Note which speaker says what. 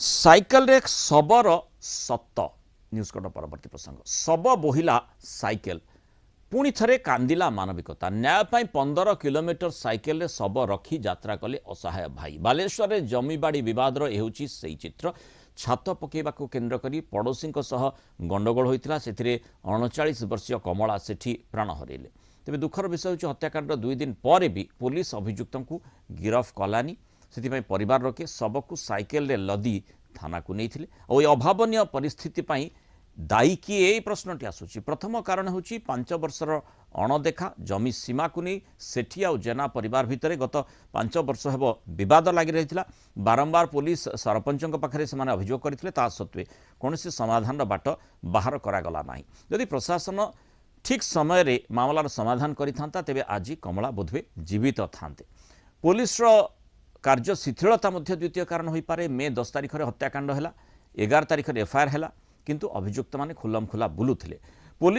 Speaker 1: Cycle रे शबर सत news cut परवर्ती प्रसंग शब बोहिला साइकेल पुणी थरे कांदिला मानविकता न्याय 15 किलोमीटर साइकेल रे शब रखी यात्रा कले असहाय भाई बालेश्वर रे जमीबाड़ी विवाद हेउची सेही चित्र छात पकेबाकू केन्द्र करी पड़ोशी गंडगोल होता से 39 वर्षीय कमला सेठी प्राण हरइले तेज दुखर विषय होची हत्याकांड 2 दिन पर भी पुलिस अभियुक्त को गिरफ कलानी से परिवार लोके शबकू साइकेल रे लदी थाना को नहीं और अभावन परिस्थिति पाई दायी किए यही प्रश्नटी आसूची। प्रथम कारण होची 5 वर्षर अणदेखा जमी सीमा को नहीं सेठी आउ जेना परिवार भितर गत 5 वर्ष हेब विवाद लगी रही बारंबार पुलिस सरपंच पाखे से अभियोग करते सत्वे कौन समाधान बाट बाहर करागला ना जदि प्रशासन ठीक समय मामलार समाधान करता तेबे आज कमला बोधवे जीवित थांते। पुलिस कार्य शिथिलता द्वितीय कारण हो पारे। मे 10 तारिख में हत्याकांड है 11 तारिख में एफआईआर है किंतु अभियुक्त माने खुलम खुला बुलुथिले